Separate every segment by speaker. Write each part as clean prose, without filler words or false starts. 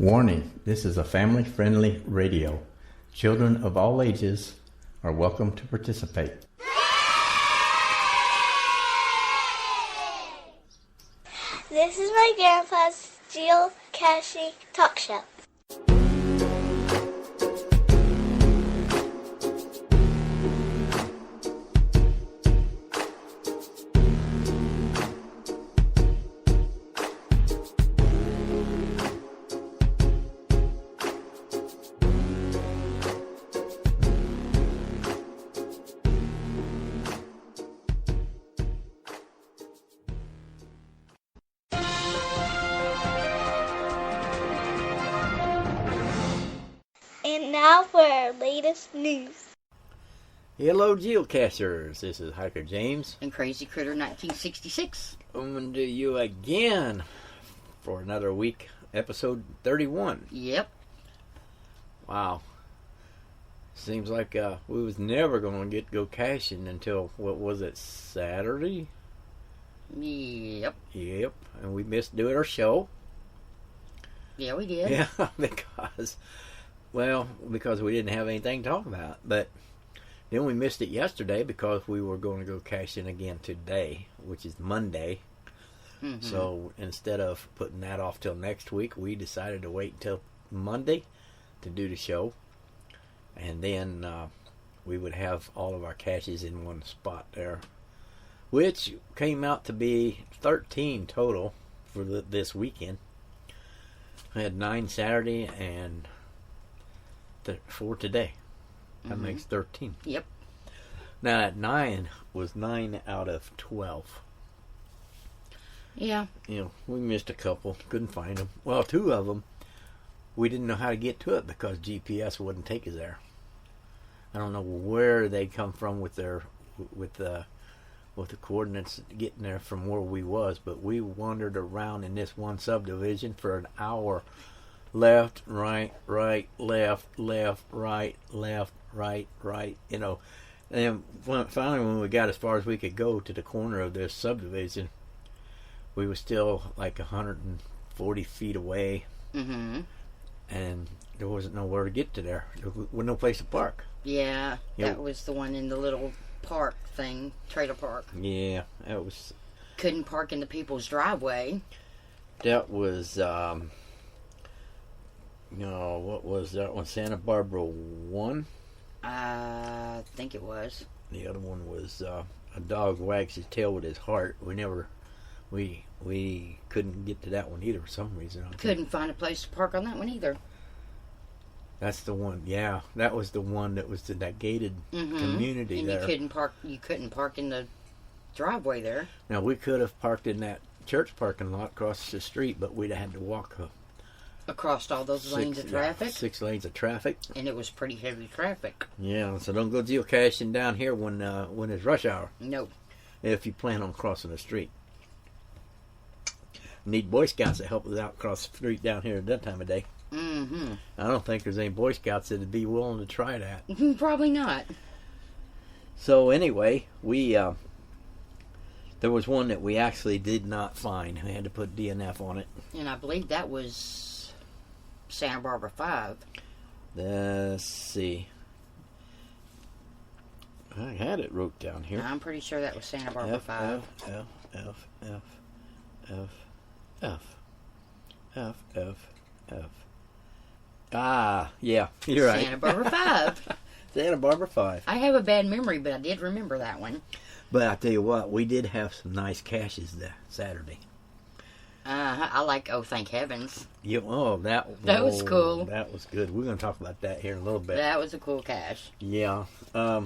Speaker 1: Warning, this is a family-friendly radio. Children of all ages are welcome to participate.
Speaker 2: This is my grandpa's geocaching talk show. And now for our latest news.
Speaker 3: Hello, geocachers. This is Hikerjamz
Speaker 4: and Crazycritter1966
Speaker 3: coming to you again for another week, episode 31.
Speaker 4: Yep.
Speaker 3: Wow. Seems like we was never going to go caching until, what was it, Saturday?
Speaker 4: Yep.
Speaker 3: Yep. And we missed doing our show.
Speaker 4: Yeah, we did.
Speaker 3: Yeah, because we didn't have anything to talk about. But then we missed it yesterday because we were going to go caching again today, which is Monday.
Speaker 4: Mm-hmm.
Speaker 3: So instead of putting that off till next week, we decided to wait until Monday to do the show. And then we would have all of our caches in one spot there, which came out to be 13 total for this weekend. I had 9 Saturday and 4 today. That makes 13.
Speaker 4: Yep.
Speaker 3: Now that 9 was 9 out of 12.
Speaker 4: Yeah.
Speaker 3: You know, we missed a couple. Couldn't find them. Well, 2 of them, we didn't know how to get to it because GPS wouldn't take us there. I don't know where they come from with the coordinates getting there from where we was, but we wandered around in this one subdivision for an hour. Left, right, left, right, you know. And finally, when we got as far as we could go to the corner of this subdivision, we were still like 140 feet away.
Speaker 4: Mm-hmm.
Speaker 3: And there wasn't nowhere to get to there. There was no place to park.
Speaker 4: Yeah, that was the one in the little park thing, trailer park.
Speaker 3: Yeah, that was...
Speaker 4: Couldn't park in the people's driveway.
Speaker 3: That was... what was that one? Santa Barbara 1?
Speaker 4: I think it was.
Speaker 3: The other one was a dog wags his tail with his heart. We couldn't get to that one either for some reason.
Speaker 4: Couldn't find a place to park on that one either.
Speaker 3: That's the one. Yeah, that was the one that was in that gated community
Speaker 4: and
Speaker 3: there.
Speaker 4: You couldn't park in the driveway there.
Speaker 3: Now we could have parked in that church parking lot across the street, but we'd have had to walk
Speaker 4: across all those lanes of traffic.
Speaker 3: 6 lanes of traffic.
Speaker 4: And it was pretty heavy traffic.
Speaker 3: Yeah, so don't go geocaching down here when it's rush hour.
Speaker 4: No.
Speaker 3: If you plan on crossing the street. Need Boy Scouts to help us out across the street down here at that time of day.
Speaker 4: Mm-hmm.
Speaker 3: I don't think there's any Boy Scouts that'd be willing to try that.
Speaker 4: Probably not.
Speaker 3: So anyway, we there was one that we actually did not find. We had to put DNF on it.
Speaker 4: And I believe that was Santa Barbara 5.
Speaker 3: Let's see. I had it wrote down here.
Speaker 4: I'm pretty sure that was Santa Barbara 5.
Speaker 3: F. Ah, yeah, you're right.
Speaker 4: Santa Barbara 5.
Speaker 3: Santa Barbara 5.
Speaker 4: I have a bad memory, but I did remember that one.
Speaker 3: But I tell you what, we did have some nice caches that Saturday.
Speaker 4: I like Oh Thank Heavens.
Speaker 3: Yeah,
Speaker 4: that was cool.
Speaker 3: That was good. We're going to talk about that here in a little bit.
Speaker 4: That was a cool cache.
Speaker 3: Yeah. But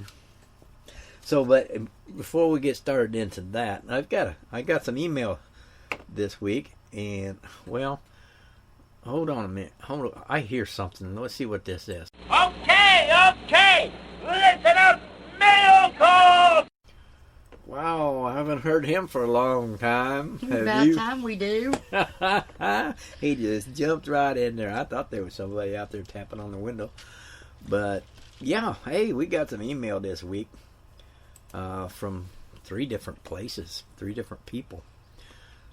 Speaker 3: before we get started into that, I got some email this week, and well, hold on a minute. Hold on. I hear something. Let's see what this is.
Speaker 5: Okay. Listen up, mail call.
Speaker 3: Wow, I haven't heard him for a long time.
Speaker 4: About time we do.
Speaker 3: He just jumped right in there. I thought there was somebody out there tapping on the window. But, yeah, hey, we got some email this week from 3 different places, 3 different people.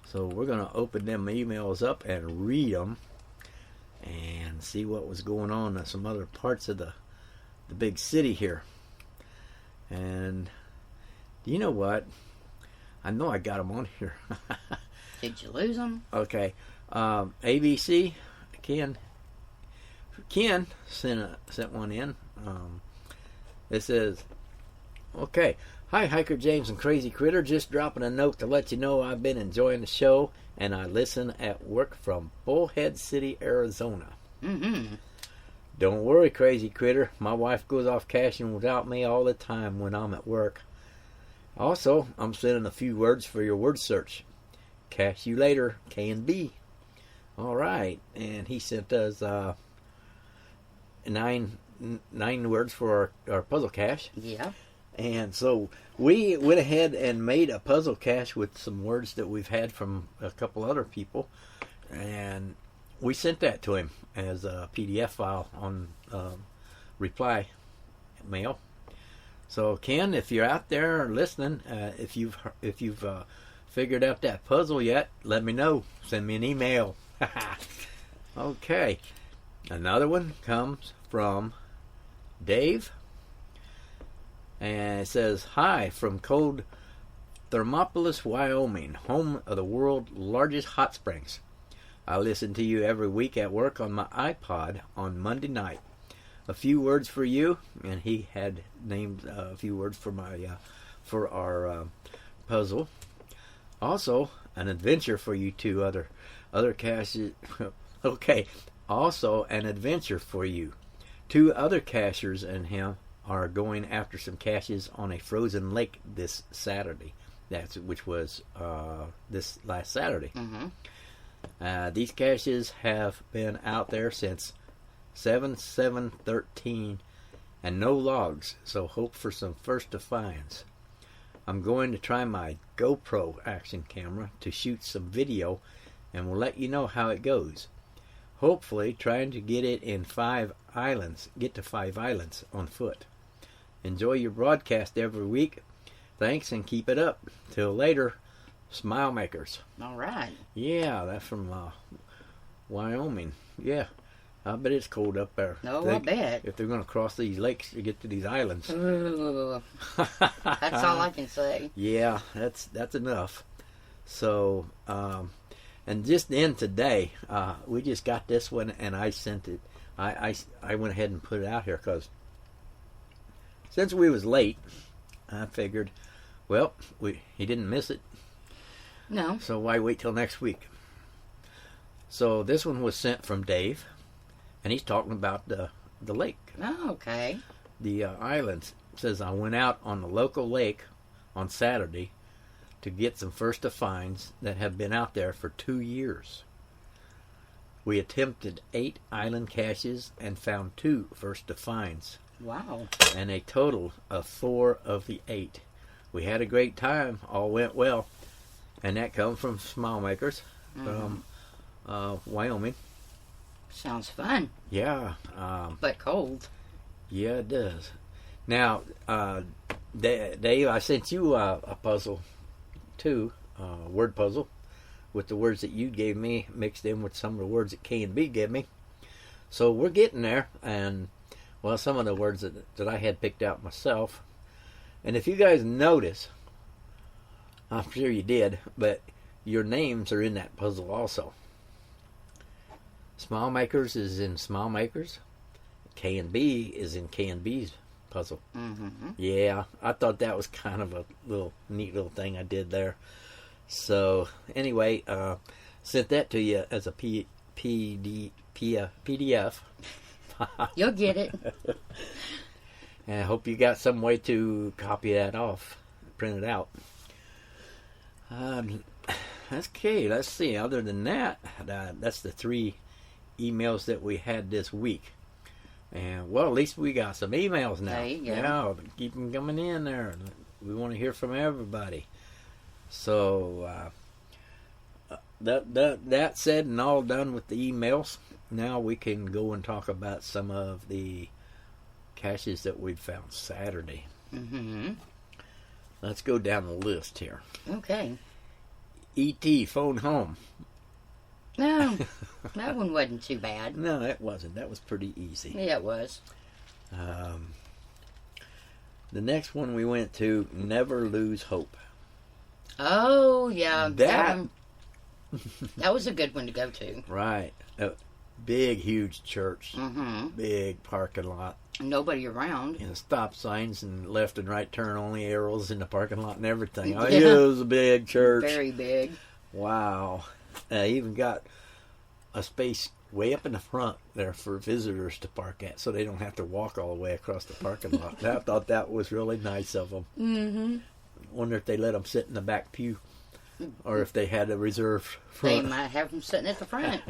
Speaker 3: So we're going to open them emails up and read them. and see what was going on in some other parts of the big city here. And you know what? I know I got them on here.
Speaker 4: Did you lose them?
Speaker 3: Okay. ABC, Ken sent one in. It says, okay. Hi, Hikerjamz and Crazy Critter. Just dropping a note to let you know I've been enjoying the show, and I listen at work from Bullhead City, Arizona.
Speaker 4: Mm-hmm.
Speaker 3: Don't worry, Crazy Critter. My wife goes off caching without me all the time when I'm at work. Also, I'm sending a few words for your word search. Catch you later, K&B. All right, and he sent us 9 words for our puzzle cache.
Speaker 4: Yeah.
Speaker 3: And so we went ahead and made a puzzle cache with some words that we've had from a couple other people, and we sent that to him as a PDF file on reply mail. So Ken, if you're out there listening, if you've figured out that puzzle yet, let me know. Send me an email. Okay. Another one comes from Dave. And it says, hi, from cold Thermopolis, Wyoming, home of the world's largest hot springs. I listen to you every week at work on my iPod on Monday night. A few words for you, and he had named a few words for for our puzzle. Also, an adventure for you two other caches. Okay, also an adventure for you. 2 other cachers and him are going after some caches on a frozen lake this Saturday. Which was this last Saturday.
Speaker 4: Mm-hmm.
Speaker 3: These caches have been out there since 7/7/13 and no logs, so hope for some first to finds. I'm going to try my GoPro action camera to shoot some video, and we'll let you know how it goes. Hopefully trying to get it in 5 islands, get to 5 islands on foot. Enjoy your broadcast every week. Thanks and keep it up. Till later, Smile Makers.
Speaker 4: All right.
Speaker 3: Yeah, that's from Wyoming. Yeah, I bet it's cold up there.
Speaker 4: No, I bet.
Speaker 3: If they're going to cross these lakes to get to these islands.
Speaker 4: Ooh, that's all I can say.
Speaker 3: Yeah, that's enough. So, and just then today, we just got this one, and I sent it. I went ahead and put it out here because since we was late, I figured, well, he didn't miss it.
Speaker 4: No.
Speaker 3: So why wait till next week? So this one was sent from Dave, and he's talking about the lake.
Speaker 4: Oh, okay.
Speaker 3: The islands. It says, I went out on the local lake on Saturday to get some first to finds that have been out there for 2 years. We attempted 8 island caches and found 2 first to finds.
Speaker 4: Wow.
Speaker 3: And a total of 4 of the 8. We had a great time. All went well. And that comes from Smile Makers from Wyoming.
Speaker 4: Sounds fun.
Speaker 3: Yeah.
Speaker 4: But cold.
Speaker 3: Yeah, it does. Now, Dave, I sent you a puzzle, too. A word puzzle with the words that you gave me mixed in with some of the words that K&B gave me. So we're getting there. And, well, some of the words that I had picked out myself. And if you guys notice, I'm sure you did, but your names are in that puzzle also. Smile Makers is in Smile Makers. K&B is in K&B's puzzle.
Speaker 4: Mm-hmm.
Speaker 3: Yeah, I thought that was kind of a neat little thing I did there. So, anyway, sent that to you as a PDF.
Speaker 4: You'll get it.
Speaker 3: And I hope you got some way to copy that off, print it out. Okay, let's see. Other than that, that's the 3 emails that we had this week. And, well, at least we got some emails now.
Speaker 4: There you go.
Speaker 3: Yeah, keep them coming in there. We want to hear from everybody. So, that said and all done with the emails, now we can go and talk about some of the caches that we found Saturday.
Speaker 4: Mm-hmm.
Speaker 3: Let's go down the list here.
Speaker 4: Okay.
Speaker 3: E.T. phone home.
Speaker 4: No, that one wasn't too bad.
Speaker 3: No, it wasn't. That was pretty easy.
Speaker 4: Yeah, it was.
Speaker 3: The next one we went to, Never Lose Hope.
Speaker 4: Oh, yeah.
Speaker 3: That
Speaker 4: was a good one to go to.
Speaker 3: right. A big, huge church.
Speaker 4: Mm-hmm.
Speaker 3: Big parking lot.
Speaker 4: Nobody around.
Speaker 3: And stop signs and left and right turn only arrows in the parking lot and everything. Oh,
Speaker 4: Yeah.
Speaker 3: yeah, it was a big church.
Speaker 4: Very big.
Speaker 3: Wow. Even got a space way up in the front there for visitors to park at, so they don't have to walk all the way across the parking lot. I thought that was really nice of them.
Speaker 4: Mm-hmm.
Speaker 3: Wonder if they let them sit in the back pew, or if they had a reserved
Speaker 4: They
Speaker 3: front.
Speaker 4: might have them sitting at the front.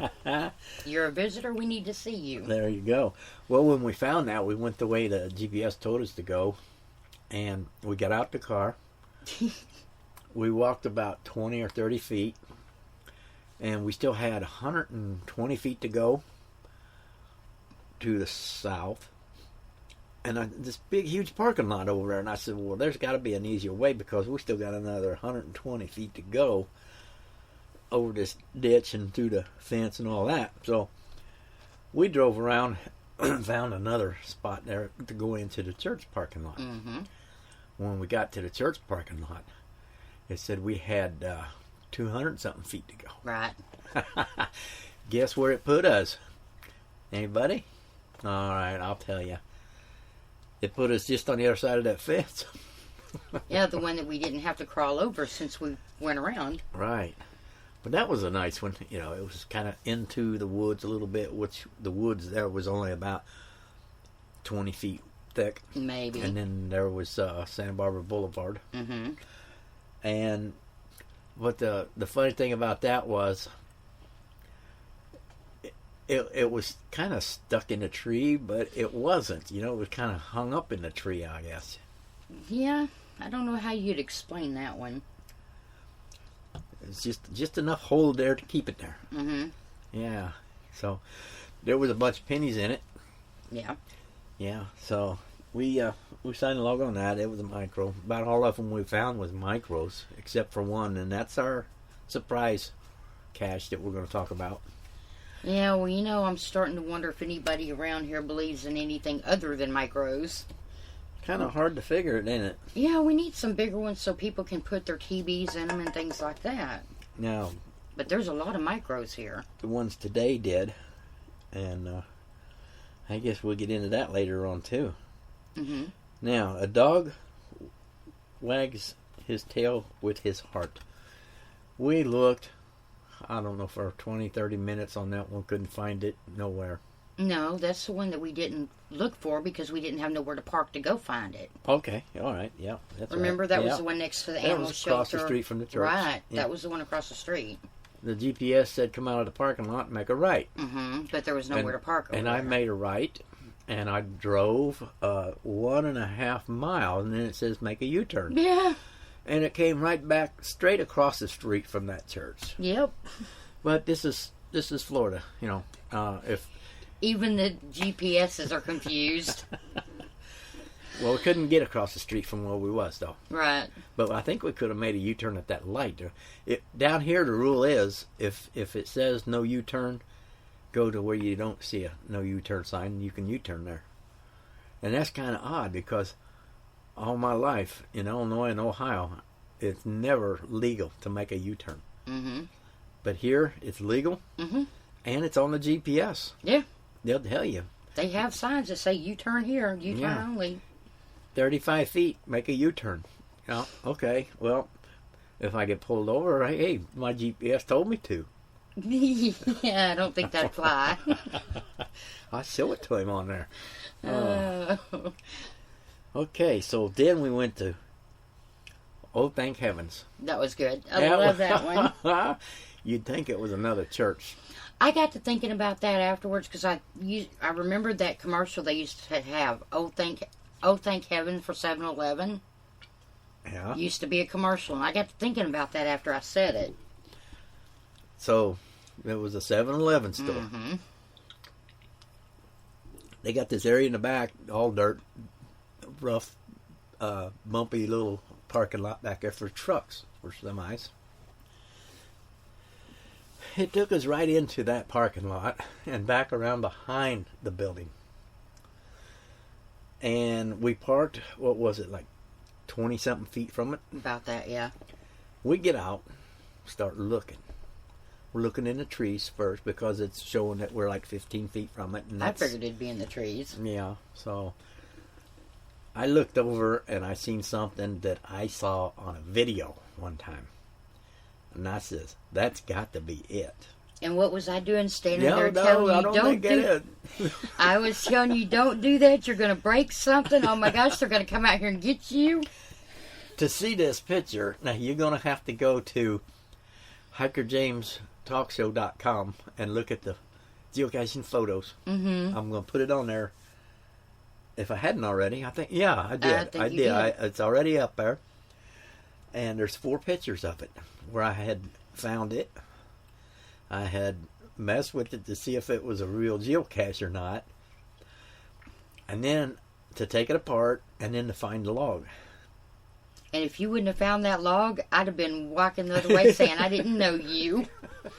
Speaker 4: You're a visitor, we need to see you.
Speaker 3: There you go. Well, when we found that, we went the way the GPS told us to go, and we got out the car. We walked about 20 or 30 feet, and we still had 120 feet to go to the south. And this big, huge parking lot over there. And I said, well, there's got to be an easier way because we still got another 120 feet to go over this ditch and through the fence and all that. So we drove around and found another spot there to go into the church parking lot.
Speaker 4: Mm-hmm.
Speaker 3: When we got to the church parking lot, it said we had 200-something feet to go.
Speaker 4: Right.
Speaker 3: Guess where it put us? Anybody? All right, I'll tell you. It put us just on the other side of that fence.
Speaker 4: Yeah, the one that we didn't have to crawl over since we went around.
Speaker 3: Right. But that was a nice one. You know, it was kind of into the woods a little bit, which the woods there was only about 20 feet thick.
Speaker 4: Maybe.
Speaker 3: And then there was Santa Barbara Boulevard.
Speaker 4: Mm-hmm.
Speaker 3: But the funny thing about that was it was kind of stuck in a tree, but it wasn't. You know, it was kind of hung up in the tree, I guess.
Speaker 4: Yeah, I don't know how you'd explain that one.
Speaker 3: It's just enough hold there to keep it there.
Speaker 4: Mm-hmm.
Speaker 3: Yeah. So there was a bunch of pennies in it.
Speaker 4: Yeah.
Speaker 3: Yeah. So we signed a log on that. It was a micro. About all of them we found was micros, except for one, and that's our surprise cache that we're going to talk about.
Speaker 4: Yeah, well, you know, I'm starting to wonder if anybody around here believes in anything other than micros.
Speaker 3: Kind of hard to figure it, ain't it?
Speaker 4: Yeah, we need some bigger ones so people can put their TVs in them and things like that.
Speaker 3: Now,
Speaker 4: But there's a lot of micros here.
Speaker 3: the ones today did, and I guess we'll get into that later on too.
Speaker 4: Mm-hmm.
Speaker 3: Now, a dog wags his tail with his heart. We looked, I don't know, for 20, 30 minutes on that one. Couldn't find it nowhere.
Speaker 4: No, that's the one that we didn't look for because we didn't have nowhere to park to go find it.
Speaker 3: Okay, all right, yeah. That's
Speaker 4: Remember,
Speaker 3: right.
Speaker 4: that
Speaker 3: Yeah.
Speaker 4: was the one next to the
Speaker 3: That
Speaker 4: animal
Speaker 3: was
Speaker 4: shelter.
Speaker 3: across the street from the church.
Speaker 4: Right,
Speaker 3: Yeah.
Speaker 4: that was the one across the street.
Speaker 3: The GPS said come out of the parking lot and make a right.
Speaker 4: Mm-hmm. But there was nowhere to park over
Speaker 3: And I
Speaker 4: there.
Speaker 3: made a right, and I drove 1.5 miles, and then it says make a U-turn.
Speaker 4: Yeah.
Speaker 3: And it came right back straight across the street from that church.
Speaker 4: Yep.
Speaker 3: But this is Florida, you know. If
Speaker 4: Even the GPSs are confused.
Speaker 3: well, we couldn't get across the street from where we was though.
Speaker 4: Right.
Speaker 3: But I think we could have made a U-turn at that light. Down here, the rule is if it says no U-turn, go to where you don't see a no U-turn sign, and you can U-turn there. And that's kind of odd because all my life in Illinois and Ohio, it's never legal to make a U-turn.
Speaker 4: Mm-hmm.
Speaker 3: But here, it's legal,
Speaker 4: Mm-hmm.
Speaker 3: and it's on the GPS.
Speaker 4: Yeah.
Speaker 3: They'll tell you.
Speaker 4: They have signs that say U-turn here, U-turn
Speaker 3: Yeah.
Speaker 4: only.
Speaker 3: 35 feet, make a U-turn. Oh, okay, well, if I get pulled over, hey, my GPS told me to.
Speaker 4: Yeah, I don't think that'd fly.
Speaker 3: I'll show it to him on there.
Speaker 4: Uh,
Speaker 3: Okay, so then we went to Oh Thank Heavens.
Speaker 4: that was good. I love that one.
Speaker 3: You'd think it was another church.
Speaker 4: I got to thinking about that afterwards because I remembered that commercial they used to have. Oh, thank heaven for 7-Eleven.
Speaker 3: Yeah.
Speaker 4: Used to be a commercial, and I got to thinking about that after I said it.
Speaker 3: So it was a 7-Eleven store.
Speaker 4: Mm-hmm.
Speaker 3: They got this area in the back, all dirt, rough, bumpy little parking lot back there for trucks, for semis. it took us right into that parking lot and back around behind the building. And we parked, what was it, like 20-something feet from it?
Speaker 4: About that, yeah.
Speaker 3: We get out, start looking. We're looking in the trees first because it's showing that we're like 15 feet from it. And
Speaker 4: I figured it'd be in the trees.
Speaker 3: Yeah, so I looked over and I seen something that I saw on a video one time. And I says, that's got to be it.
Speaker 4: And what was I doing standing
Speaker 3: Yeah,
Speaker 4: there
Speaker 3: no,
Speaker 4: telling
Speaker 3: I
Speaker 4: you,
Speaker 3: don't think it is.
Speaker 4: I was telling you, don't do that. You're going to break something. Oh my gosh, they're going to come out here and get you.
Speaker 3: To see this picture, now you're going to have to go to Hikerjamz.com and look at the geocaching photos.
Speaker 4: Mm-hmm.
Speaker 3: I'm going to put it on there. If I hadn't already, I think, yeah, I did.
Speaker 4: I think you did.
Speaker 3: It's already up there. And there's 4 pictures of it where I had found it. I had messed with it to see if it was a real geocache or not. And then to take it apart and then to find the log.
Speaker 4: And if you wouldn't have found that log, I'd have been walking the other way saying I didn't know you.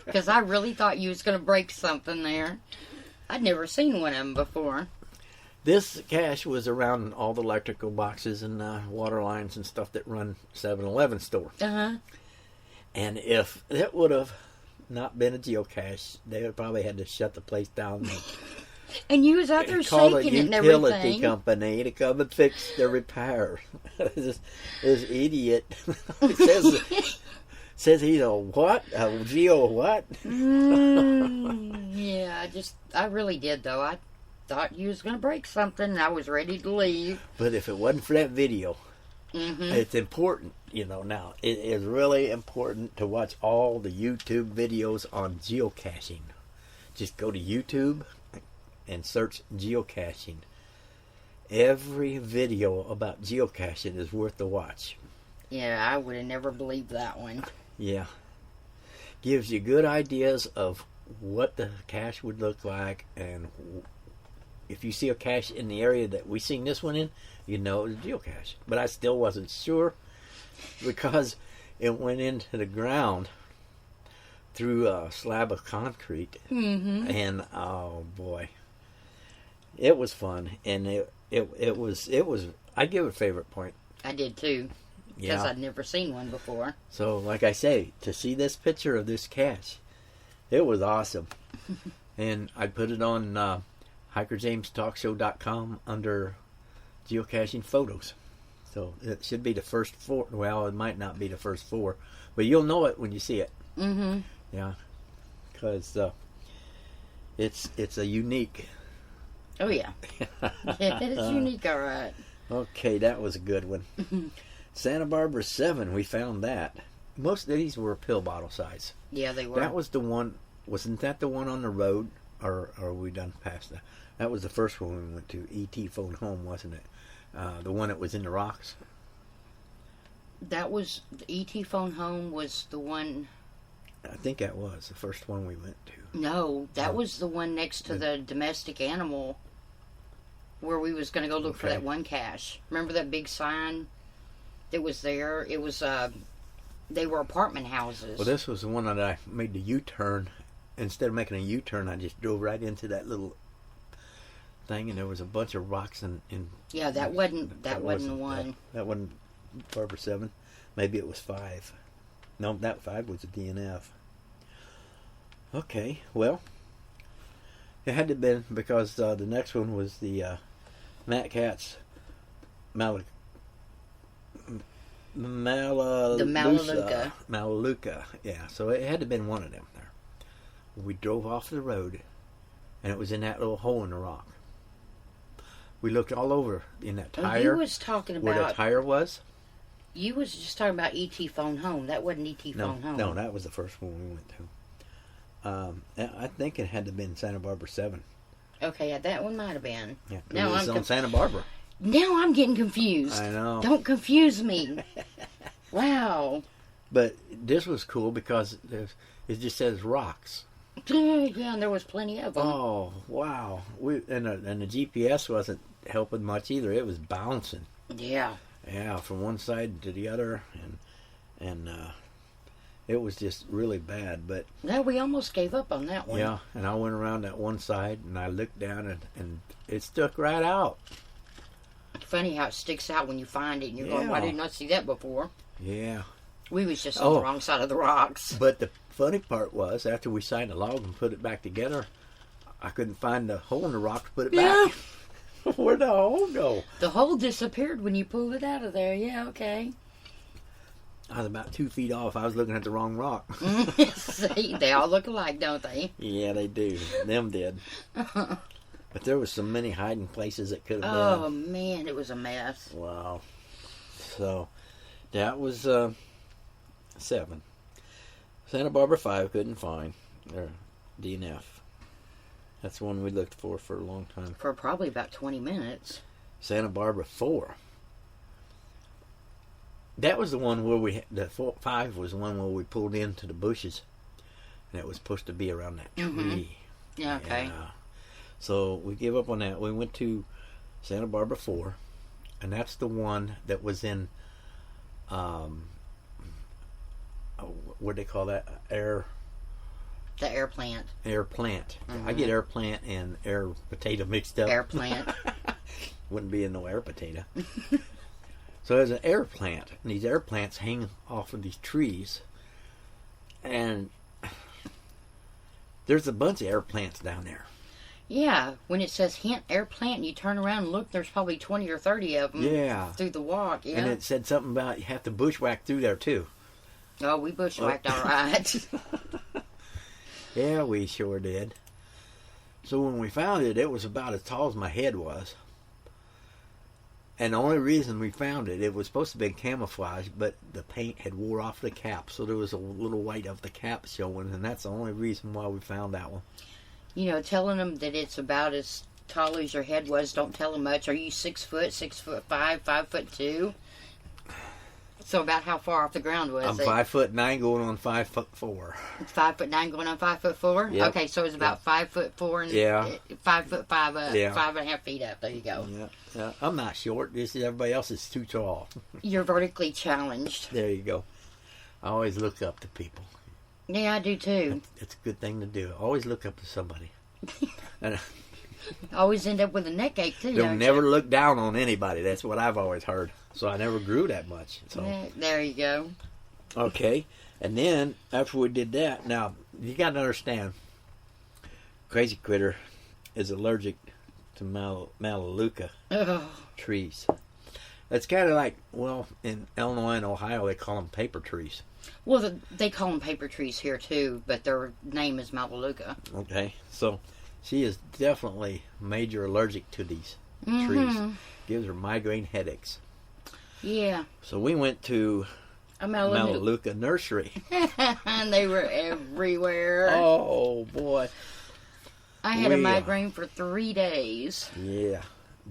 Speaker 4: Because I really thought you was going to break something there. I'd never seen one of them before.
Speaker 3: This cache was around all the electrical boxes and water lines and stuff that run 7-Eleven store.
Speaker 4: Uh-huh.
Speaker 3: And if it would have not been a geocache, they would probably had to shut the place down
Speaker 4: And you was out there
Speaker 3: and call a
Speaker 4: shaking it and
Speaker 3: utility
Speaker 4: everything.
Speaker 3: company to come and fix the repair. this idiot says he's a what? A geo what?
Speaker 4: Yeah, I really did though. I thought you was going to break something and I was ready to leave.
Speaker 3: But if it wasn't for that video, it's important, now. It is really important to watch all the YouTube videos on geocaching. Just go to YouTube and search geocaching. Every video about geocaching is worth the watch.
Speaker 4: Yeah, I would have never believed that one.
Speaker 3: Yeah. Gives you good ideas of what the cache would look like, and if you see a cache in the area that we seen this one in, you know it's a geocache. But I still wasn't sure because it went into the ground through a slab of concrete.
Speaker 4: Mm-hmm.
Speaker 3: And oh boy, it was fun, and it was I give it a favorite point.
Speaker 4: I did too, because
Speaker 3: Yeah.
Speaker 4: I'd never seen one before.
Speaker 3: So like I say, to see this picture of this cache, it was awesome. And I put it on HikerjamzTalkShow.com under geocaching photos. So it should be the first 4. Well, it might not be the first 4, but you'll know it when you see it.
Speaker 4: Mm-hmm.
Speaker 3: Yeah, because it's a unique.
Speaker 4: Oh yeah, it's unique, all right.
Speaker 3: Okay, that was a good one. Santa Barbara 7, we found that. Most of these were pill bottle size.
Speaker 4: Yeah, they were.
Speaker 3: That was the one. Wasn't that the one on the road, or are we done past that? That was the first one we went to. E.T. Phone Home, wasn't it? The one that was in the rocks.
Speaker 4: That was the E.T. Phone Home. Was the one?
Speaker 3: I think that was the first one we went to.
Speaker 4: No, that was the one next to the domestic animal, where we was going to go look for that one cache. Remember that big sign that was there? It was they were apartment houses.
Speaker 3: Well, this was the one that I made the U-turn. Instead of making a U-turn, I just drove right into that little thing, and there was a bunch of rocks in
Speaker 4: yeah, that wasn't the one.
Speaker 3: That wasn't Barbara 7. Maybe it was 5. No, that 5 was a DNF. Okay, well, it had to have been because the next one was the Matt Cat's Malaluka. Yeah, so it had to have been one of them there. We drove off the road, and it was in that little hole in the rock. We looked all over in that tire.
Speaker 4: You was talking about
Speaker 3: where the tire was.
Speaker 4: You was just talking about E.T. Phone Home. That wasn't E.T. Phone Home.
Speaker 3: No, that was the first one we went to. I think it had to have been Santa Barbara 7.
Speaker 4: Okay, yeah, that one might have been.
Speaker 3: Yeah,
Speaker 4: Now
Speaker 3: it was
Speaker 4: I'm
Speaker 3: on Santa Barbara.
Speaker 4: Now I'm getting confused.
Speaker 3: I know.
Speaker 4: Don't confuse me. Wow.
Speaker 3: But this was cool because it just says rocks.
Speaker 4: Yeah, and there was plenty of them.
Speaker 3: Oh, wow. And the GPS wasn't helping much either. It was bouncing.
Speaker 4: Yeah.
Speaker 3: Yeah, from one side to the other. And It was just really bad, but
Speaker 4: No, we almost gave up on that one.
Speaker 3: yeah. And I went around that one side and I looked down and it stuck right out.
Speaker 4: Funny how it sticks out when you find it and you're going, why
Speaker 3: Yeah.
Speaker 4: didn't I see that before?
Speaker 3: Yeah.
Speaker 4: We was just on the wrong side of the rocks.
Speaker 3: But the funny part was, after we signed the log and put it back together, I couldn't find the hole in the rock to put it back. Where'd the hole go?
Speaker 4: The hole disappeared when you pulled it out of there. Yeah, okay.
Speaker 3: I was about 2 feet off. I was looking at the wrong rock.
Speaker 4: See, they all look alike, don't they?
Speaker 3: Yeah, they do. Them did. But there was so many hiding places that could have
Speaker 4: Oh,
Speaker 3: been.
Speaker 4: man, it was a mess.
Speaker 3: Wow. So, that was 7. Santa Barbara 5 couldn't find. Or DNF. That's the one we looked for a long time.
Speaker 4: For probably about 20 minutes.
Speaker 3: Santa Barbara 4. That was the one where the 5 was the one where we pulled into the bushes. And it was supposed to be around that tree.
Speaker 4: Yeah, okay.
Speaker 3: Yeah. So we gave up on that. We went to Santa Barbara 4. And that's the one that was in, what do they call that?
Speaker 4: The air plant.
Speaker 3: Air plant. I get air plant and air potato mixed up.
Speaker 4: Air plant.
Speaker 3: Wouldn't be in no air potato. So there's an air plant, and these air plants hang off of these trees, and there's a bunch of air plants down there.
Speaker 4: Yeah, when it says hint air plant and you turn around and look, there's probably 20 or 30 of them.
Speaker 3: Yeah.
Speaker 4: Through the walk, yeah.
Speaker 3: And it said something about you have to bushwhack through there too.
Speaker 4: Oh, we bushwhacked all right.
Speaker 3: Yeah, we sure did. So when we found it, it was about as tall as my head was. And the only reason we found it, it was supposed to be camouflage, but the paint had wore off the cap, so there was a little white of the cap showing, and that's the only reason why we found that one.
Speaker 4: You know, telling them that it's about as tall as your head was, don't tell them much. Are you 6 foot, 5'5", 5'2"? So about how far off the ground was
Speaker 3: I'm
Speaker 4: it?
Speaker 3: 5'9", going on 5'4".
Speaker 4: 5'9", going on 5'4".
Speaker 3: Yep.
Speaker 4: Okay, so it's about 5'4" and
Speaker 3: Yeah.
Speaker 4: 5'5" up,
Speaker 3: Yeah.
Speaker 4: 5.5 feet up. There you go.
Speaker 3: Yeah, I'm not short. This is everybody else is too tall.
Speaker 4: You're vertically challenged.
Speaker 3: There you go. I always look up to people.
Speaker 4: Yeah, I do too.
Speaker 3: It's a good thing to do. Always look up to somebody. And
Speaker 4: Always end up with a neck ache too.
Speaker 3: don't
Speaker 4: Don't
Speaker 3: never
Speaker 4: you?
Speaker 3: look down on anybody. That's what I've always heard. So I never grew that much. So
Speaker 4: Yeah, there you go.
Speaker 3: okay, and then after we did that, now you got to understand, Crazy Critter is allergic to Melaleuca
Speaker 4: Ugh.
Speaker 3: trees. It's kind of like, well, in Illinois and Ohio they call them paper trees.
Speaker 4: Well, they call them paper trees here too, but their name is Melaleuca.
Speaker 3: Okay, so she is definitely major allergic to these trees. Gives her migraine headaches.
Speaker 4: Yeah,
Speaker 3: So we went to
Speaker 4: a Melaleuca.
Speaker 3: Melaleuca Nursery.
Speaker 4: And they were everywhere.
Speaker 3: Oh boy,
Speaker 4: I had a
Speaker 3: we,
Speaker 4: migraine for 3 days.
Speaker 3: yeah,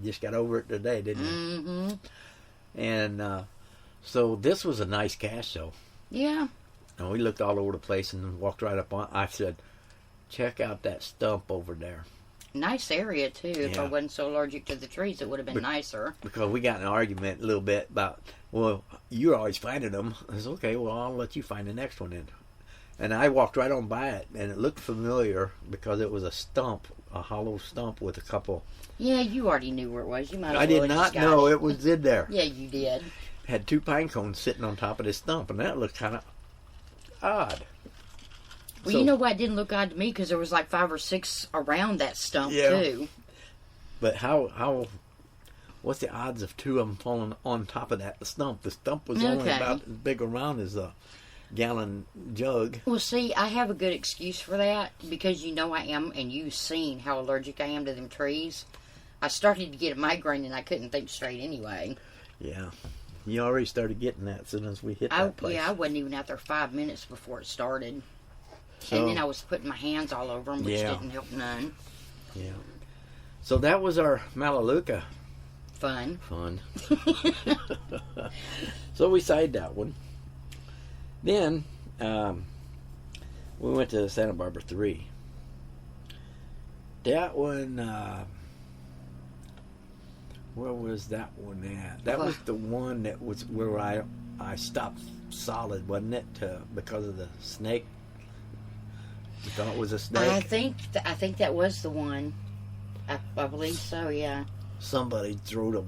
Speaker 3: just got over it today, didn't you?
Speaker 4: Mm-hmm.
Speaker 3: And so this was a nice cache show.
Speaker 4: Yeah.
Speaker 3: And we looked all over the place and walked right up on. I said, check out that stump over there.
Speaker 4: Nice area too. If I
Speaker 3: Yeah.
Speaker 4: wasn't so allergic to the trees, it would have been nicer.
Speaker 3: Because we got in an argument a little bit about, well, you're always finding them. I said, okay, well, I'll let you find the next one in. And I walked right on by it, and it looked familiar because it was a stump, a hollow stump with a couple.
Speaker 4: Yeah, you already knew where it was. You might as
Speaker 3: I
Speaker 4: well
Speaker 3: did
Speaker 4: have
Speaker 3: not
Speaker 4: just got
Speaker 3: know
Speaker 4: it.
Speaker 3: it was in there.
Speaker 4: Yeah, you did.
Speaker 3: Had 2 pine cones sitting on top of this stump, and that looked kind of odd.
Speaker 4: Well,
Speaker 3: So-
Speaker 4: you know why it didn't look odd to me? Because there was like 5 or 6 around that stump
Speaker 3: Yeah.
Speaker 4: too.
Speaker 3: But what's the odds of 2 of them falling on top of that stump? The stump was only
Speaker 4: Okay.
Speaker 3: about as big around as a gallon jug.
Speaker 4: Well, see, I have a good excuse for that because you know I am, and you've seen how allergic I am to them trees. I started to get a migraine and I couldn't think straight anyway.
Speaker 3: Yeah. You already started getting that as soon as we hit that place.
Speaker 4: I wasn't even out there 5 minutes before it started.
Speaker 3: So-
Speaker 4: And then I was putting my hands all over them, which
Speaker 3: Yeah.
Speaker 4: didn't help none.
Speaker 3: Yeah. So that was our Melaleuca
Speaker 4: Fun.
Speaker 3: fun. So we signed that one. Then we went to Santa Barbara 3. That one, where was that one at? That was the one that was where I I stopped solid, wasn't it? Because of the snake. You thought it was a snake?
Speaker 4: I think that was the one. I believe so. Yeah.
Speaker 3: Somebody threw a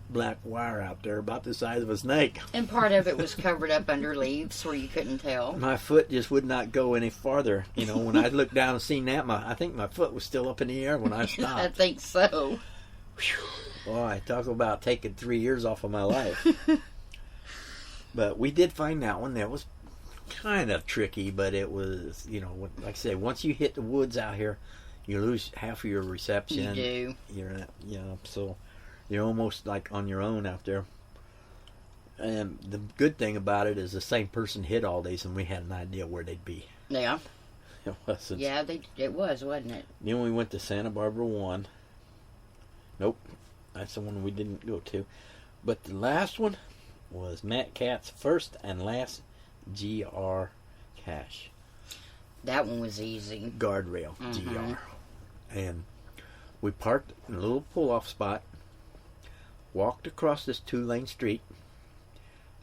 Speaker 3: black wire out there about the size of a snake.
Speaker 4: And part of it was covered up under leaves where you couldn't tell.
Speaker 3: My foot just would not go any farther. You know, when I looked down and seen that, I think my foot was still up in the air when I stopped.
Speaker 4: I think so.
Speaker 3: Boy, talk about taking 3 years off of my life. But we did find that one. That was kind of tricky, but it was, you know, like I say, once you hit the woods out here, you lose half of your reception.
Speaker 4: You do.
Speaker 3: So you're almost like on your own out there. And the good thing about it is the same person hit all these, and we had an idea where they'd be.
Speaker 4: Yeah.
Speaker 3: It wasn't.
Speaker 4: Yeah, it was, wasn't it?
Speaker 3: Then we went to Santa Barbara 1. Nope, that's the one we didn't go to. But the last one was Matt Cat's first and last GR cache.
Speaker 4: That one was easy.
Speaker 3: Guardrail, GR. And we parked in a little pull-off spot, walked across this 2-lane street,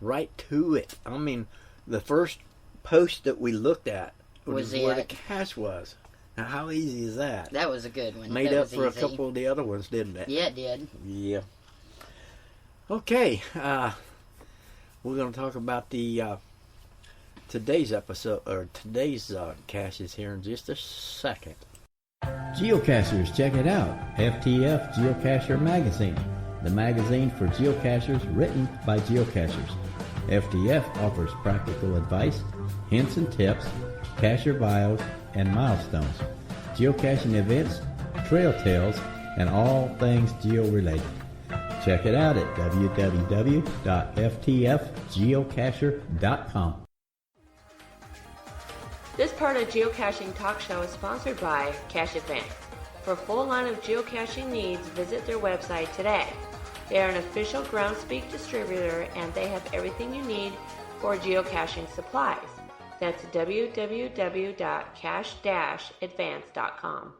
Speaker 3: right to it. I mean, the first post that we looked at was where the cache was. Now, how easy is that?
Speaker 4: That was a good one.
Speaker 3: Made
Speaker 4: that
Speaker 3: up for easy. A couple of the other ones, didn't it?
Speaker 4: Yeah, it did.
Speaker 3: Yeah. Okay, we're going to talk about the today's episode, or today's caches here in just a second.
Speaker 1: Geocachers, check it out. FTF Geocacher Magazine, the magazine for geocachers written by geocachers. FTF offers practical advice, hints and tips, cacher bios, and milestones, geocaching events, trail tales, and all things geo-related. Check it out at www.ftfgeocacher.com.
Speaker 6: This part of Geocaching Talk Show is sponsored by Cache Advance. For a full line of geocaching needs, visit their website today. They are an official Groundspeak distributor, and they have everything you need for geocaching supplies. That's www.cache-advance.com.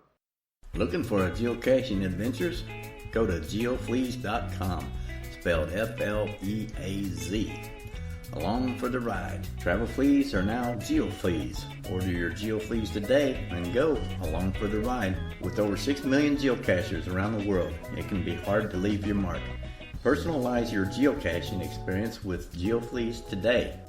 Speaker 1: Looking for a geocaching adventures? Go to geofleas.com, spelled F-L-E-A-Z. Along for the ride. Travel fleas are now GeoFleas. Order your GeoFleas today and go along for the ride. With over 6 million geocachers around the world, it can be hard to leave your mark. Personalize your geocaching experience with GeoFleas today.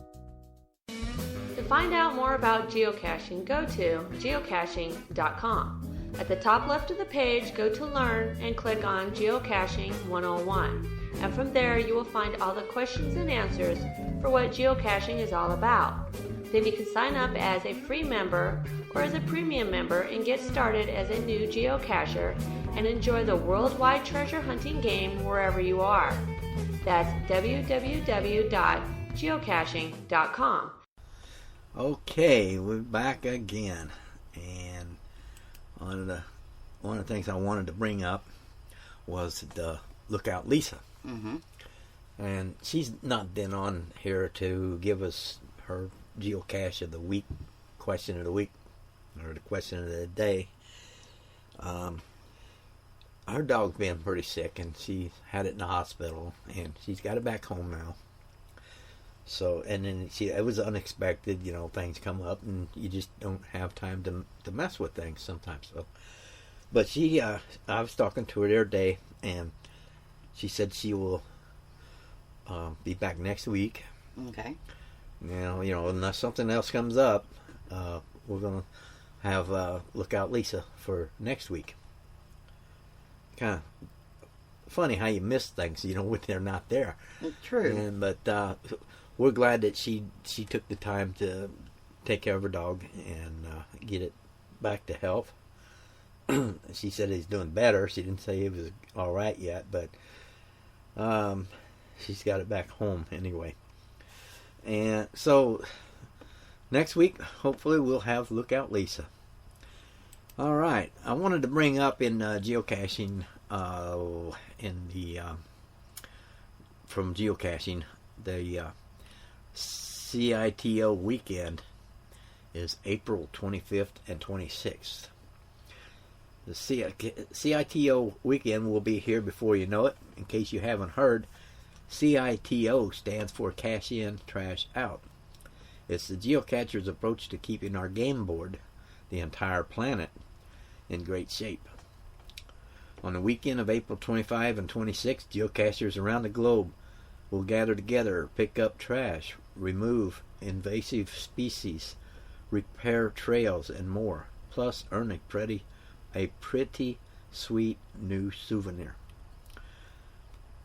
Speaker 6: To find out more about geocaching, go to geocaching.com. At the top left of the page, go to Learn and click on Geocaching 101. And from there, you will find all the questions and answers for what geocaching is all about. Then you can sign up as a free member or as a premium member and get started as a new geocacher and enjoy the worldwide treasure hunting game wherever you are. That's www.geocaching.com.
Speaker 3: Okay, we're back again, and one of the things I wanted to bring up was the Lookout Lisa.
Speaker 4: Mm-hmm.
Speaker 3: And she's not been on here to give us her geocache of the week, question of the week, or the question of the day. Her dog's been pretty sick, and she had it in the hospital, and she's got it back home now. So, and then it was unexpected, you know, things come up, and you just don't have time to mess with things sometimes. So, but I was talking to her the other day, and she said she will be back next week.
Speaker 4: Okay.
Speaker 3: Now, you know, unless something else comes up, we're going to have Lookout Lisa for next week. Kind of funny how you miss things, you know, when they're not there.
Speaker 4: True.
Speaker 3: But we're glad that she took the time to take care of her dog and get it back to health. She said he's doing better. She didn't say he was all right yet, but she's got it back home anyway. And so next week, hopefully, we'll have Lookout Lisa. All right. I wanted to bring up in geocaching, from geocaching, the CITO weekend is April 25th and 26th. The CITO weekend will be here before you know it. In case you haven't heard, CITO stands for Cash In, Trash Out. It's the geocacher's approach to keeping our game board, the entire planet, in great shape. On the weekend of April 25 and 26, geocachers around the globe will gather together, pick up trash, remove invasive species, repair trails, and more. Plus, earn a pretty sweet new souvenir.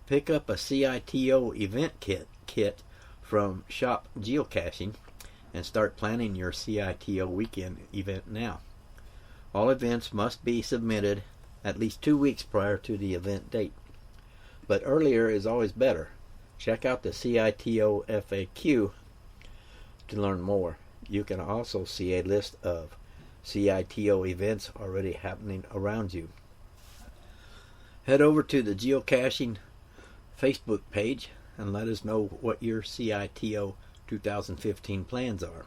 Speaker 3: Pick up a CITO event kit from Shop Geocaching and start planning your CITO weekend event now. All events must be submitted at least 2 weeks prior to the event date, but earlier is always better. Check out the CITO FAQ to learn more. You can also see a list of CITO events already happening around you. Head over to the Geocaching Facebook page and let us know what your CITO 2015 plans are.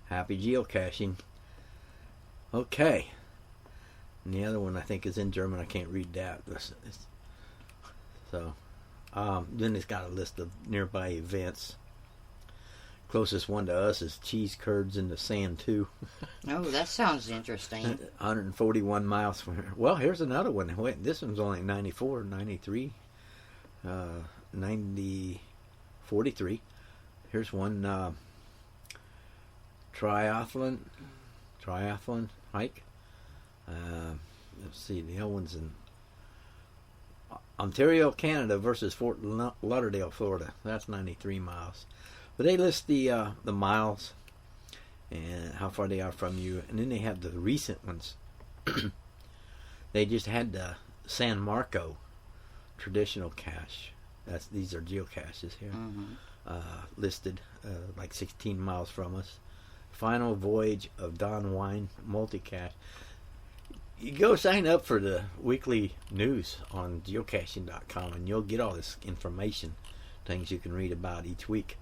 Speaker 3: Happy geocaching. Okay. And the other one I think is in German. I can't read that. So, then it's got a list of nearby events. Closest one to us is Cheese Curds in the Sand 2.
Speaker 4: Oh, that sounds interesting.
Speaker 3: 141 miles from here. Well, here's another one. Wait, this one's only 94, 93, 90, 43. Here's one triathlon hike. Let's see, the other one's in Ontario, Canada versus Fort Lauderdale, Florida. That's 93 miles. But they list the miles and how far they are from you, and then they have the recent ones. They just had the San Marco traditional cache. These are geocaches here. Listed like 16 miles from us. Final Voyage of Don Wine Multicache. You go sign up for the weekly news on geocaching.com and you'll get all this information, things you can read about each week,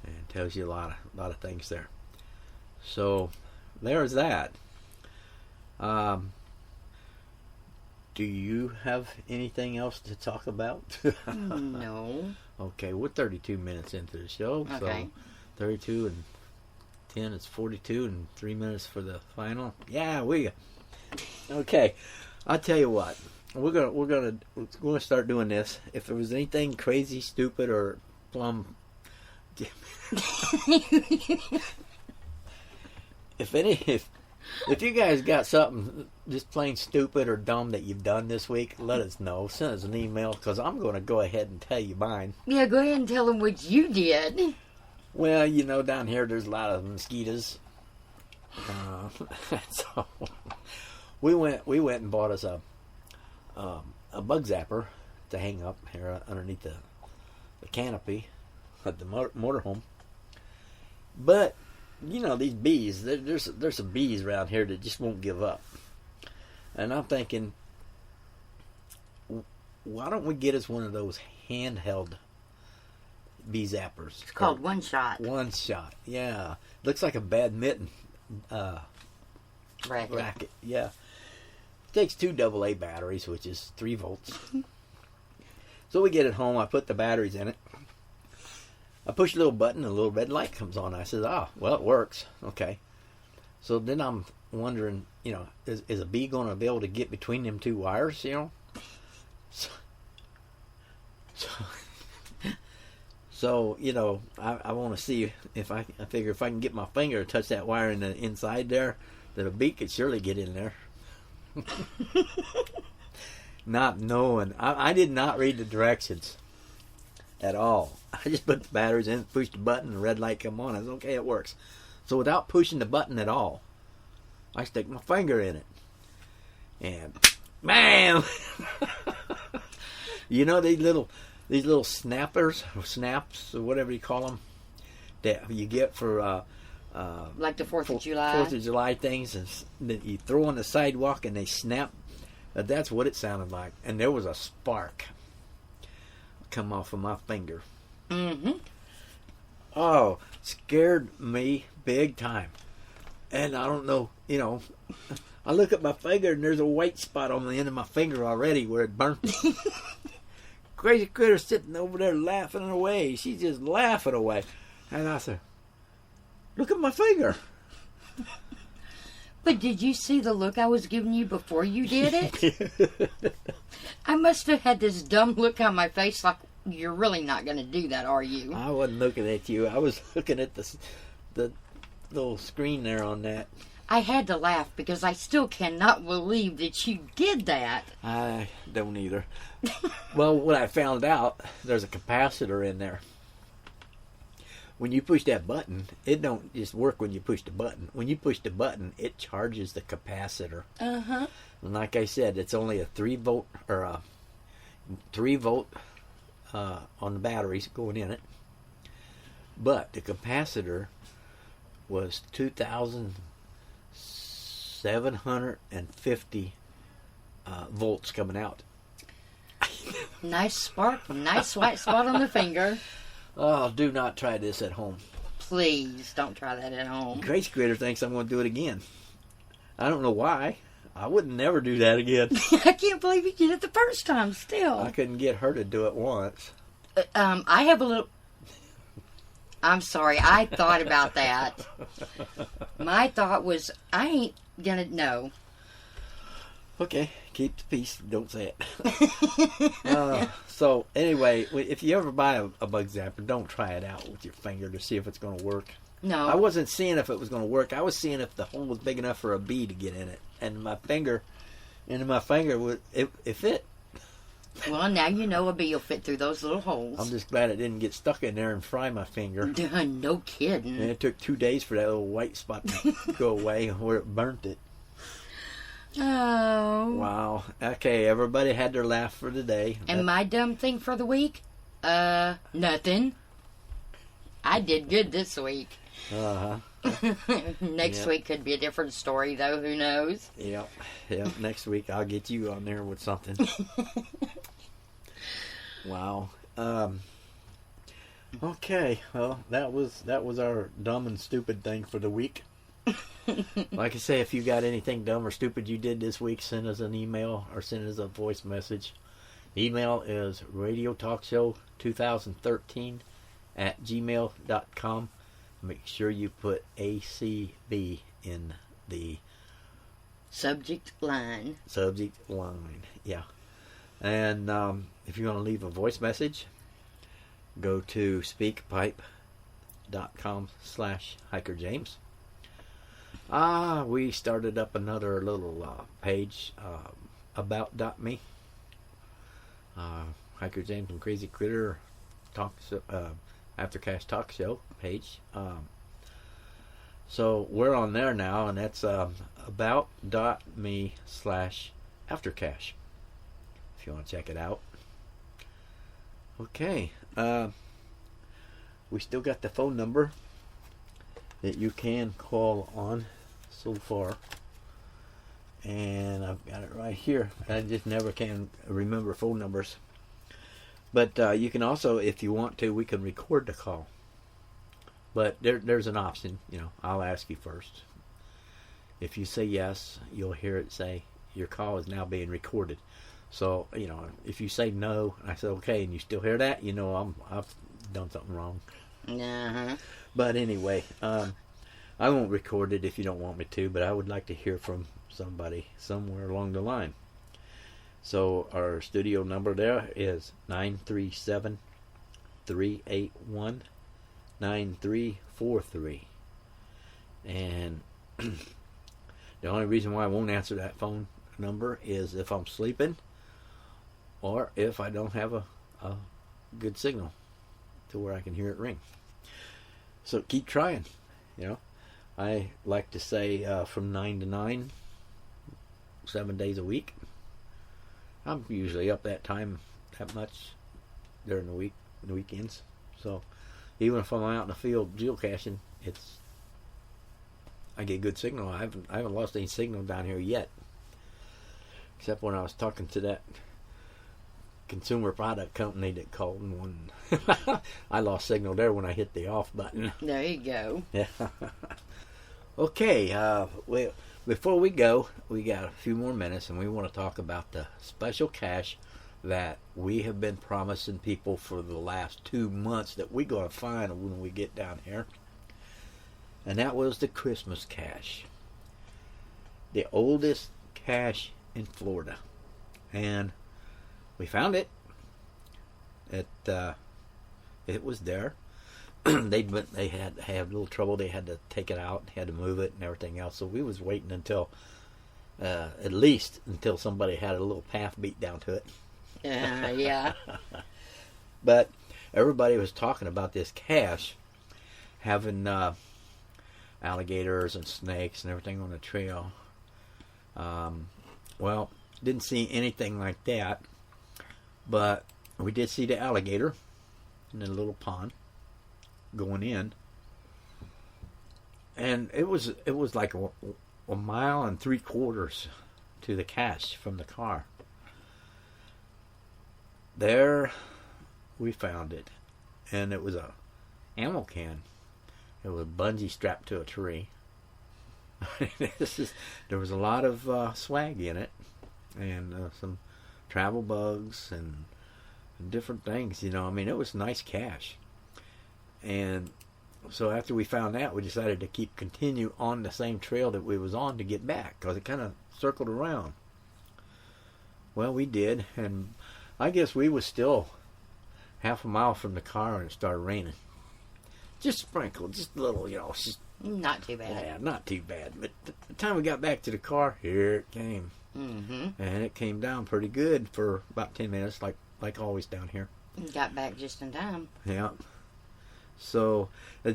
Speaker 3: and it tells you a lot of things there. So there's that. Do you have anything else to talk about?
Speaker 4: No.
Speaker 3: Okay, we're 32 minutes into the show.
Speaker 4: Okay.
Speaker 3: So 32 and 10 is 42, and 3 minutes for the final. Yeah, okay. I'll tell you what. We're gonna start doing this. If there was anything crazy, stupid, or plumb, if you guys got something just plain stupid or dumb that you've done this week, let us know. Send us an email, because I'm going to go ahead and tell you mine.
Speaker 4: Yeah, go ahead and tell them what you did.
Speaker 3: Well, down here there's a lot of mosquitoes. So we went and bought us a bug zapper to hang up here underneath the canopy at the motorhome. But these bees, there's some bees around here that just won't give up. And I'm thinking, why don't we get us one of those handheld bee zappers?
Speaker 4: It's called One Shot.
Speaker 3: One Shot, yeah. Looks like a badminton
Speaker 4: racket.
Speaker 3: Yeah. Takes 2 AA batteries, which is 3 volts. So we get it home. I put the batteries in it. I push a little button, a little red light comes on. I said, well, it works. Okay. So then I'm wondering, is a bee going to be able to get between them 2 wires, So I want to see if I figure if I can get my finger to touch that wire in the inside there, that a bee could surely get in there. Not knowing. I did not read the directions at all. I just put the batteries in, pushed the button, the red light come on. I said, okay, it works. So without pushing the button at all, I stick my finger in it. And bam! These little snappers, or snaps, or whatever you call them, that you get for
Speaker 4: like the 4th of July.
Speaker 3: 4th of July things, and that you throw on the sidewalk and they snap. That's what it sounded like. And there was a spark come off of my finger.
Speaker 4: Mm-hmm.
Speaker 3: Oh, scared me big time. And I don't know, I look at my finger and there's a white spot on the end of my finger already where it burnt me. Crazy Critter sitting over there laughing away. She's just laughing away. And I said, look at my finger.
Speaker 4: But did you see the look I was giving you before you did it? I must have had this dumb look on my face like, you're really not going to do that, are you?
Speaker 3: I wasn't looking at you. I was looking at the little screen there on that.
Speaker 4: I had to laugh because I still cannot believe that you did that.
Speaker 3: I don't either. Well, when I found out, there's a capacitor in there. When you push that button, it don't just work when you push the button. When you push the button, it charges the capacitor.
Speaker 4: Uh-huh.
Speaker 3: And like I said, it's only a 3 volt or a 3 volt on the batteries going in it. But the capacitor was 2,750 volts coming out.
Speaker 4: Nice spark, nice white spot on the finger.
Speaker 3: Oh, do not try this at home.
Speaker 4: Please don't try that at home.
Speaker 3: Crazy Critter thinks I'm going to do it again. I don't know why. I would never do that again.
Speaker 4: I can't believe you did it the first time still.
Speaker 3: I couldn't get her to do it once.
Speaker 4: I have a little... I'm sorry, I thought about that. My thought was, I ain't gonna... No.
Speaker 3: Okay, keep the peace. Don't say it. So, anyway, if you ever buy a bug zapper, don't try it out with your finger to see if it's going to work.
Speaker 4: No.
Speaker 3: I wasn't seeing if it was going to work. I was seeing if the hole was big enough for a bee to get in it. And my finger, it fit.
Speaker 4: Well, now you know a bee will fit through those little holes.
Speaker 3: I'm just glad it didn't get stuck in there and fry my finger.
Speaker 4: No kidding.
Speaker 3: And it took 2 days for that little white spot to go away where it burnt it.
Speaker 4: Oh.
Speaker 3: Wow. Okay, everybody had their laugh for the day.
Speaker 4: And my dumb thing for the week? Nothing. I did good this week.
Speaker 3: Uh-huh.
Speaker 4: Next week could be a different story, though. Who knows?
Speaker 3: Yep. Next week I'll get you on there with something. Wow. Okay. Well, that was our dumb and stupid thing for the week. Like I say, if you got anything dumb or stupid you did this week, send us an email or send us a voice message. The email is radiotalkshow2013@gmail.com. Make sure you put ACB in the
Speaker 4: subject line.
Speaker 3: Yeah. And if you want to leave a voice message, go to speakpipe.com/Hikerjamz. We started up another little page, about.me. Hikerjamz and Crazy Critter Aftercast Talk Show page. So we're on there now, and that's about.me/Aftercash if you want to check it out. Okay. We still got the phone number that you can call on so far, and I've got it right here. I just never can remember phone numbers, but you can also, if you want to, we can record the call, but there's an option. I'll ask you first. If you say yes, you'll hear it say your call is now being recorded. So if you say no and I say okay and you still hear that, I've done something wrong.
Speaker 4: Uh-huh.
Speaker 3: But anyway, I won't record it if you don't want me to, but I would like to hear from somebody somewhere along the line. So our studio number there is 937-381-9343. And the only reason why I won't answer that phone number is if I'm sleeping or if I don't have a good signal to where I can hear it ring. So keep trying. I like to say from 9 to 9, 7 days a week. I'm usually up that time that much during the week, the weekends. So even if I'm out in the field geocaching, I get good signal. I haven't lost any signal down here yet, except when I was talking to that consumer product company that called and one. I lost signal there when I hit the off button.
Speaker 4: There you go.
Speaker 3: Yeah. Okay. Before we go, we got a few more minutes, and we want to talk about the special cache that we have been promising people for the last 2 months that we're going to find when we get down here. And that was the Christmas cache. The oldest cache in Florida. And we found it. It was there. They had a little trouble. They had to take it out, had to move it and everything else. So we was waiting until at least until somebody had a little path beat down to it.
Speaker 4: Yeah.
Speaker 3: But everybody was talking about this cache having alligators and snakes and everything on the trail. Well, didn't see anything like that, but we did see the alligator in the little pond going in, and it was like a mile and 3/4 to the cache from the car. There we found it, and it was a ammo can. It was bungee strapped to a tree. There was a lot of swag in it, and some travel bugs and different things. I mean, it was a nice cache. And so after we found that, we decided to continue on the same trail that we was on to get back, because it kind of circled around. Well, we did, and I guess we was still half a mile from the car and it started raining. Just sprinkled, just a little, just
Speaker 4: not too bad.
Speaker 3: Yeah, not too bad. But the time we got back to the car, here it came.
Speaker 4: Mm-hmm.
Speaker 3: And it came down pretty good for about 10 minutes, like always down here.
Speaker 4: Got back just in time.
Speaker 3: Yeah. So the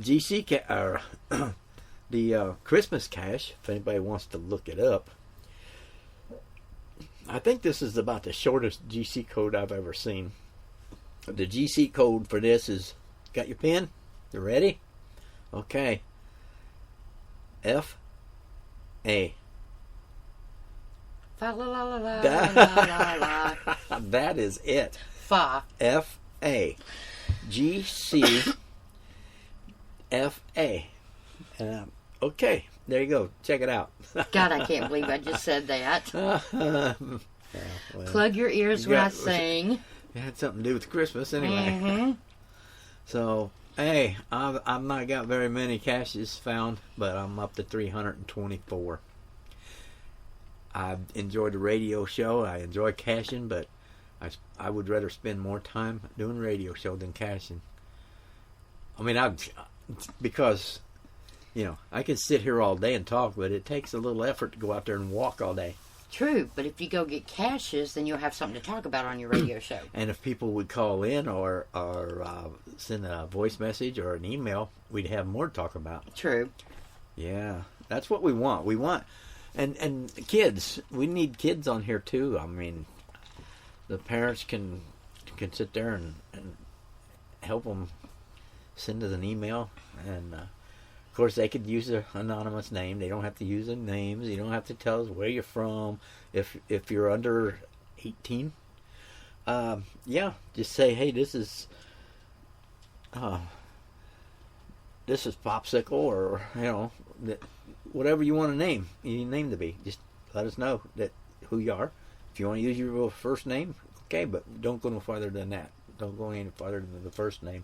Speaker 3: the Christmas cache, if anybody wants to look it up, I think this is about the shortest GC code I've ever seen. The GC code for this is, got your pen? You ready? Okay. F-A.
Speaker 4: Fa la la la la la la la.
Speaker 3: That is it.
Speaker 4: Fa.
Speaker 3: F-A. G-C. F-A. Okay, there you go. Check it out.
Speaker 4: God, I can't believe I just said that.
Speaker 3: Yeah, well,
Speaker 4: plug your ears when I sing.
Speaker 3: It had something to do with Christmas anyway.
Speaker 4: Mm-hmm.
Speaker 3: So, hey, I've not got very many caches found, but I'm up to 324. I enjoyed the radio show. I enjoy caching, but I would rather spend more time doing radio show than caching. I mean, because, I can sit here all day and talk, but it takes a little effort to go out there and walk all day.
Speaker 4: True, but if you go get caches, then you'll have something to talk about on your radio show.
Speaker 3: And if people would call in or send a voice message or an email, we'd have more to talk about.
Speaker 4: True.
Speaker 3: Yeah, that's what we want. We want, and kids. We need kids on here too. I mean, the parents can sit there and help them send us an email, and of course they could use an anonymous name. They don't have to use their names. You don't have to tell us where you're from. If you're under 18, yeah, just say, hey, this is Popsicle, or whatever you want to name. You name to be. Just let us know who you are. If you want to use your first name, okay, but don't go no farther than that. Don't go any farther than the first name,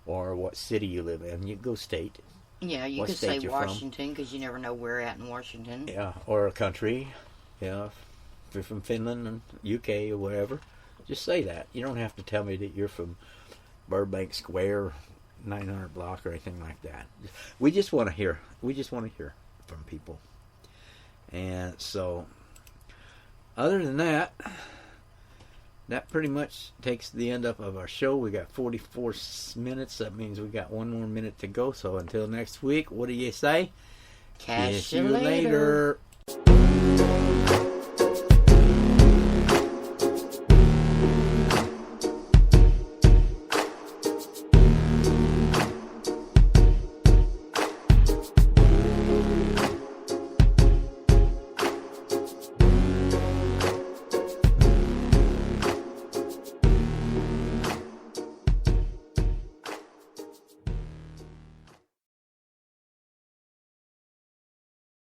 Speaker 3: or what city you live in. You go state.
Speaker 4: Yeah, you could say Washington, because you never know where at in Washington.
Speaker 3: Yeah, or a country. Yeah, if you're from Finland and UK or wherever, just say that. You don't have to tell me that you're from Burbank Square, 900 block, or anything like that. We just want to hear. We just want to hear from people. And so, other than that, that pretty much takes the end up of our show. We got 44 minutes. That means we got one more minute to go. So until next week, what do you say?
Speaker 4: Catch you later.